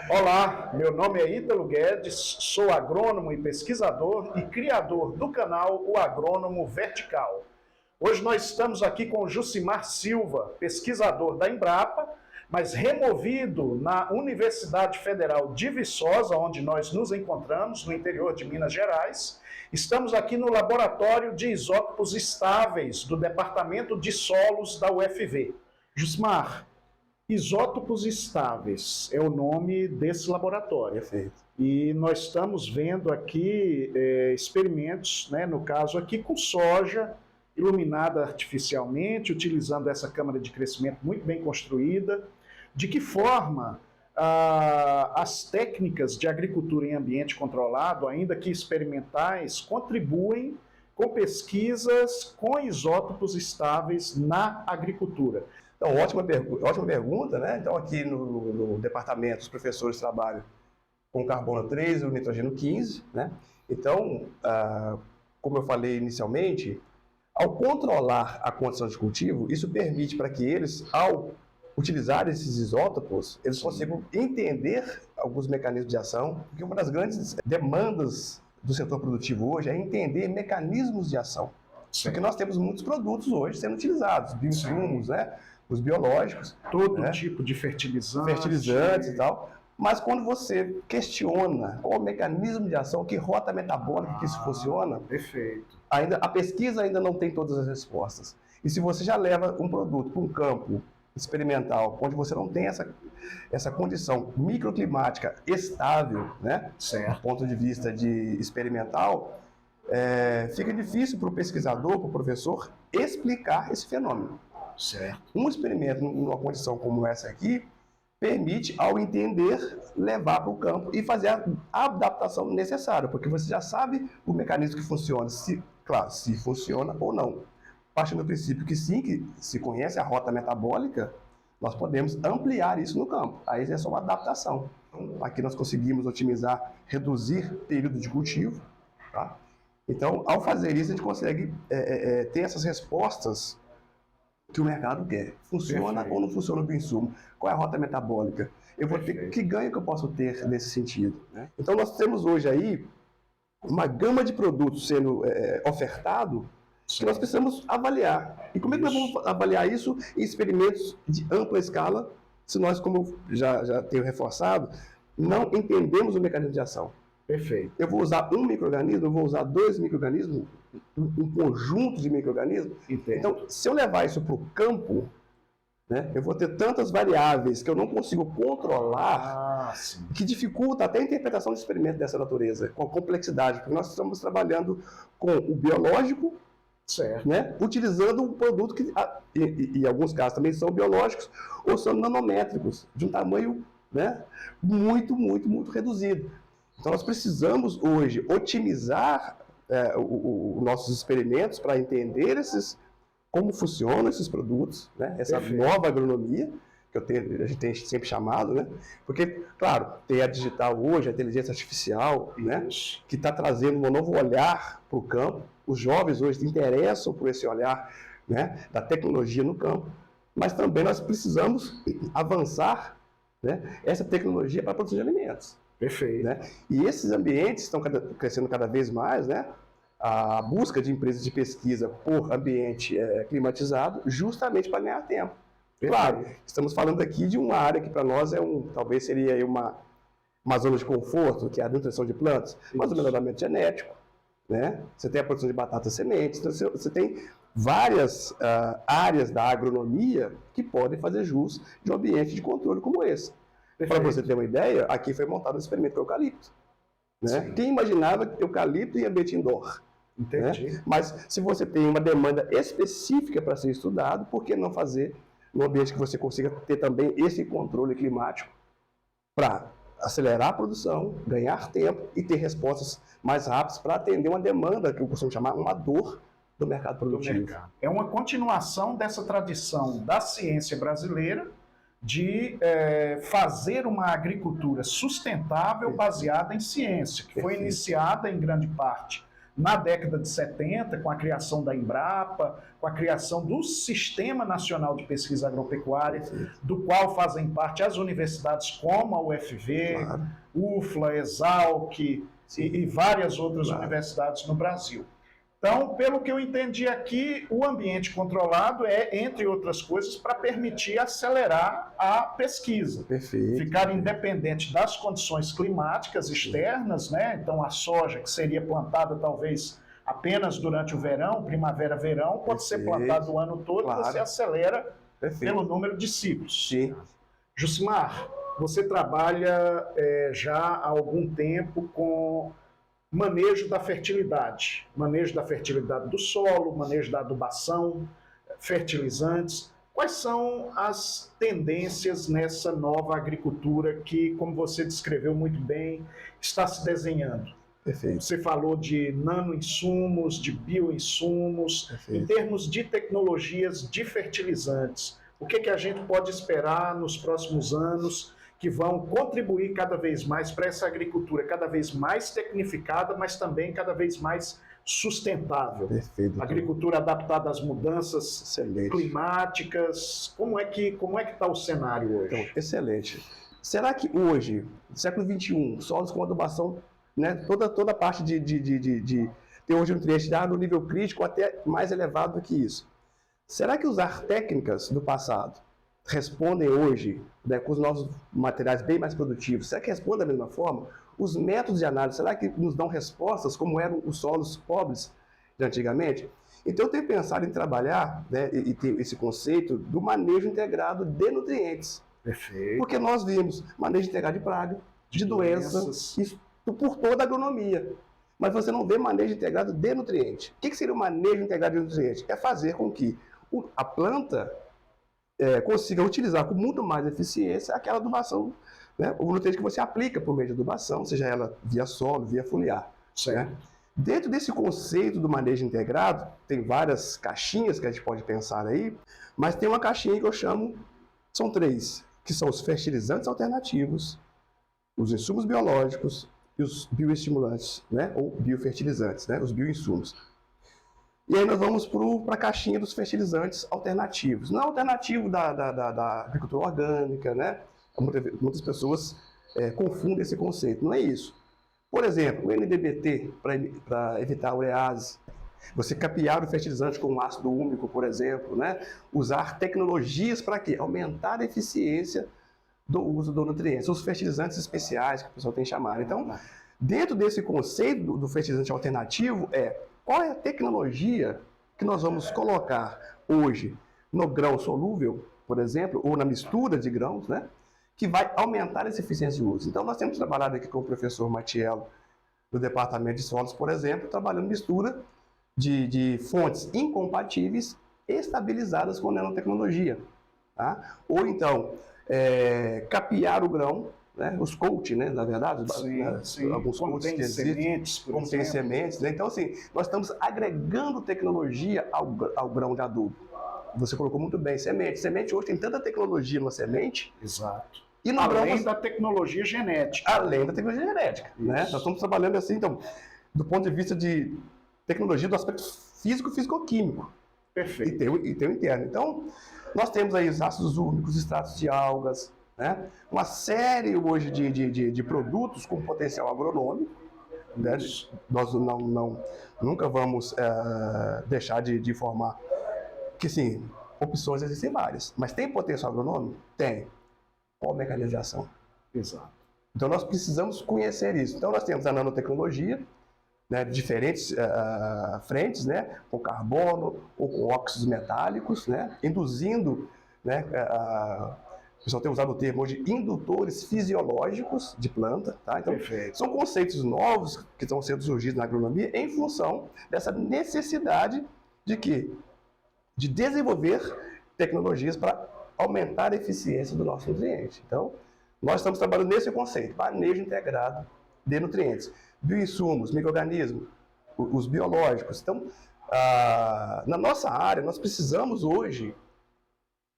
Olá, meu nome é Ítalo Guedes, sou agrônomo e pesquisador e criador do canal O Agrônomo Vertical. Hoje nós estamos aqui com o Jucimar Silva, pesquisador da Embrapa, mas removido na Universidade Federal de Viçosa, onde nós nos encontramos, no interior de Minas Gerais. Estamos aqui no Laboratório de Isótopos Estáveis do Departamento de Solos da UFV. Jucimar, isótopos estáveis é o nome desse laboratório. Perfeito. E nós estamos vendo aqui experimentos, né, no caso aqui com soja iluminada artificialmente, utilizando essa câmara de crescimento muito bem construída. De que forma as técnicas de agricultura em ambiente controlado, ainda que experimentais, contribuem com pesquisas com isótopos estáveis na agricultura? Então, ótima pergunta, né? Então, aqui no departamento, os professores trabalham com carbono 3 e o nitrogênio 15, né? Então, como eu falei inicialmente, ao controlar a condição de cultivo, isso permite para que eles, ao utilizar esses isótopos, eles consigam entender alguns mecanismos de ação, porque uma das grandes demandas do setor produtivo hoje é entender mecanismos de ação. Sim. Porque nós temos muitos produtos hoje sendo utilizados, bioinsumos, né? Os biológicos. Todo né? tipo de fertilizantes e tal. Mas quando você questiona qual o mecanismo de ação, que rota metabólica que isso funciona, perfeito. A pesquisa ainda não tem todas as respostas. E se você já leva um produto para um campo experimental, onde você não tem essa condição microclimática estável, né? Certo. Do ponto de vista de experimental, fica difícil para o pesquisador, para o professor, explicar esse fenômeno. Certo. Um experimento numa condição como essa aqui permite, ao entender, levar para o campo e fazer a adaptação necessária, porque você já sabe o mecanismo que funciona, se funciona ou não. Partindo do princípio que sim, que se conhece a rota metabólica, nós podemos ampliar isso no campo. Aí é só uma adaptação. Então, aqui nós conseguimos otimizar, reduzir período de cultivo. Tá? Então, ao fazer isso, a gente consegue ter essas respostas que o mercado quer. Funciona Perfeito. Ou não funciona o bioinsumo? Qual é a rota metabólica? Eu vou ter que ganho que eu posso ter nesse sentido? Né? Então, nós temos hoje aí uma gama de produtos sendo ofertado que nós precisamos avaliar. E como é que nós vamos avaliar isso em experimentos de ampla escala, se nós, como eu já tenho reforçado, não entendemos o mecanismo de ação? Perfeito. Eu vou usar um micro-organismo, eu vou usar dois micro-organismos, um conjunto de micro-organismos. Então, se eu levar isso para o campo, né, eu vou ter tantas variáveis que eu não consigo controlar, que dificulta até a interpretação de experimento dessa natureza, com a complexidade, porque nós estamos trabalhando com o biológico, certo. Né, utilizando um produto que, em alguns casos também são biológicos, ou são nanométricos, de um tamanho, né, muito, muito, muito reduzido. Então, nós precisamos hoje otimizar os nossos experimentos para entender como funcionam esses produtos, né? Essa Perfeito. nova agronomia, que a gente tem sempre chamado, né? Porque, claro, tem a digital hoje, a inteligência artificial, né? Que está trazendo um novo olhar para o campo. Os jovens hoje se interessam por esse olhar, né, da tecnologia no campo, mas também nós precisamos avançar, né, essa tecnologia para a produção de alimentos. Perfeito. Né? E esses ambientes estão crescendo cada vez mais, né? A busca de empresas de pesquisa por ambiente climatizado, justamente para ganhar tempo. Perfeito. Claro, estamos falando aqui de uma área que para nós talvez seria aí uma zona de conforto, que é a nutrição de plantas, mas o melhoramento genético, né? Você tem a produção de batata sementes, então você tem várias áreas da agronomia que podem fazer jus de um ambiente de controle como esse. Para você ter uma ideia, aqui foi montado um experimento com eucalipto. Né? Quem imaginava eucalipto em ambiente indoor? Entendi. Né? Mas se você tem uma demanda específica para ser estudado, por que não fazer num ambiente que você consiga ter também esse controle climático para acelerar a produção, ganhar tempo e ter respostas mais rápidas para atender uma demanda que eu costumo chamar uma dor do mercado produtivo. É uma continuação dessa tradição da ciência brasileira de fazer uma agricultura sustentável baseada em ciência, que foi iniciada em grande parte na década de 70, com a criação da Embrapa, com a criação do Sistema Nacional de Pesquisa Agropecuária, do qual fazem parte as universidades como a UFV, claro. UFLA, Exalc e várias outras universidades no Brasil. Então, pelo que eu entendi aqui, o ambiente controlado é, entre outras coisas, para permitir acelerar a pesquisa. Perfeito. Ficar independente das condições climáticas externas, né? Então, a soja, que seria plantada talvez apenas durante o verão, primavera-verão, pode ser plantada o ano todo, claro. Você acelera pelo número de ciclos. Sim. Jucimar, você trabalha já há algum tempo com manejo da fertilidade do solo, manejo da adubação, fertilizantes. Quais são as tendências nessa nova agricultura que, como você descreveu muito bem, está se desenhando? Perfeito. Você falou de nanoinsumos, de bioinsumos, em termos de tecnologias de fertilizantes. O que a gente pode esperar nos próximos anos que vão contribuir cada vez mais para essa agricultura cada vez mais tecnificada, mas também cada vez mais sustentável? Perfeito. Agricultura adaptada às mudanças climáticas. Como é que está o cenário hoje? Então, excelente. Será que hoje, no século XXI, solos com adubação, né, toda a parte de teor de nutrientes já no nível crítico até mais elevado do que isso? Será que usar técnicas do passado respondem hoje, né, com os novos materiais bem mais produtivos? Será que respondem da mesma forma? Os métodos de análise, será que nos dão respostas como eram os solos pobres de antigamente? Então eu tenho pensado em trabalhar, né, e ter esse conceito do manejo integrado de nutrientes. Perfeito. Porque nós vimos manejo integrado de praga, de doenças, isso por toda a agronomia. Mas você não vê manejo integrado de nutriente. O que seria o manejo integrado de nutriente? É fazer com que a planta consiga utilizar com muito mais eficiência aquela adubação, né, o nutriente que você aplica por meio de adubação, seja ela via solo, via foliar. Certo. Né? Dentro desse conceito do manejo integrado, tem várias caixinhas que a gente pode pensar aí, mas tem uma caixinha que eu chamo, são 3, que são os fertilizantes alternativos, os insumos biológicos e os bioestimulantes, né, ou biofertilizantes, né, os bioinsumos. E aí nós vamos para a caixinha dos fertilizantes alternativos. Não é alternativo da agricultura orgânica, né? Muitas pessoas confundem esse conceito. Não é isso. Por exemplo, o NDBT, para evitar a urease. Você capear o fertilizante com um ácido úmico, por exemplo, né? Usar tecnologias para quê? Aumentar a eficiência do uso do nutriente. Os fertilizantes especiais que o pessoal tem chamado. Então, dentro desse conceito do fertilizante alternativo qual é a tecnologia que nós vamos colocar hoje no grão solúvel, por exemplo, ou na mistura de grãos, né, que vai aumentar essa eficiência de uso. Então, nós temos trabalhado aqui com o professor Matiello, do Departamento de Solos, por exemplo, trabalhando mistura de fontes incompatíveis estabilizadas com nanotecnologia. Tá? Ou então, capear o grão, né? Os coach, né? Na verdade, sim. Alguns coaches que existem, como tem sementes, né? Então, assim, nós estamos agregando tecnologia ao grão de adubo. Você colocou muito bem, semente. Semente hoje tem tanta tecnologia numa semente. Exato. E além da tecnologia genética. Além da tecnologia genética, né? Nós estamos trabalhando assim, então, do ponto de vista de tecnologia do aspecto físico-químico. Perfeito. E tem o interno. Então, nós temos aí os ácidos úmicos, extratos de algas, né? Uma série hoje de produtos com potencial agronômico, né? Nós nunca vamos deixar de informar que, sim, opções existem várias, mas tem potencial agronômico? Tem. Qual mecanização? Exato. Então nós precisamos conhecer isso. Então nós temos a nanotecnologia, né, diferentes frentes, né, com carbono ou com óxidos metálicos, né, induzindo, né, o pessoal tem usado o termo hoje, indutores fisiológicos de planta. Tá? Então, perfeito. São conceitos novos que estão sendo surgidos na agronomia em função dessa necessidade de quê? De desenvolver tecnologias para aumentar a eficiência do nosso nutriente. Então, nós estamos trabalhando nesse conceito, manejo integrado de nutrientes. Bioinsumos, micro-organismos, os biológicos. Então, na nossa área, nós precisamos hoje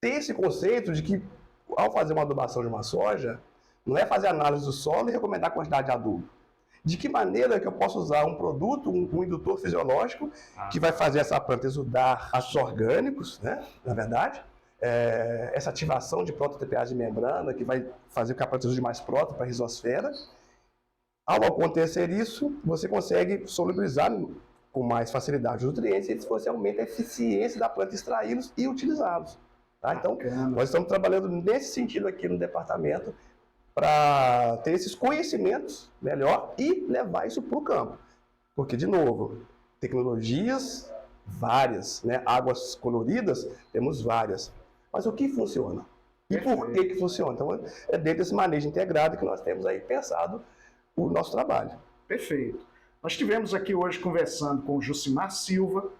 ter esse conceito de que, ao fazer uma adubação de uma soja, não é fazer análise do solo e recomendar a quantidade de adubo. de que maneira que eu posso usar um produto, um indutor fisiológico, que vai fazer essa planta exudar ácidos orgânicos, né, na verdade, essa ativação de proto-TPA de membrana, que vai fazer com que a planta exude mais próton para a rizosfera. Ao acontecer isso, você consegue solubilizar com mais facilidade os nutrientes e você aumenta a eficiência da planta extraí-los e utilizá-los. Tá? Então, nós estamos trabalhando nesse sentido aqui no departamento para ter esses conhecimentos melhor e levar isso para o campo. Porque, de novo, tecnologias várias, né? Águas coloridas, temos várias. Mas o que funciona? E por que funciona? Então, é dentro desse manejo integrado que nós temos aí pensado o nosso trabalho. Perfeito. Nós estivemos aqui hoje conversando com o Jucimar Silva,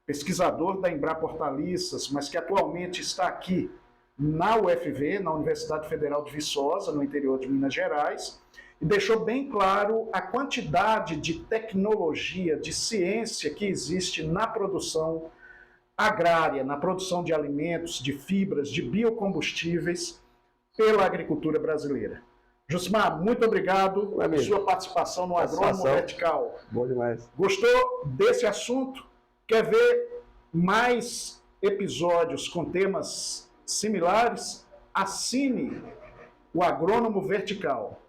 pesquisador da Embrapa Hortaliças, mas que atualmente está aqui na UFV, na Universidade Federal de Viçosa, no interior de Minas Gerais, e deixou bem claro a quantidade de tecnologia, de ciência que existe na produção agrária, na produção de alimentos, de fibras, de biocombustíveis pela agricultura brasileira. Jucimar, muito obrigado pela sua participação no Agrônomo Vertical. Bom demais. Gostou desse assunto? Quer ver mais episódios com temas similares? Assine o Agrônomo Vertical.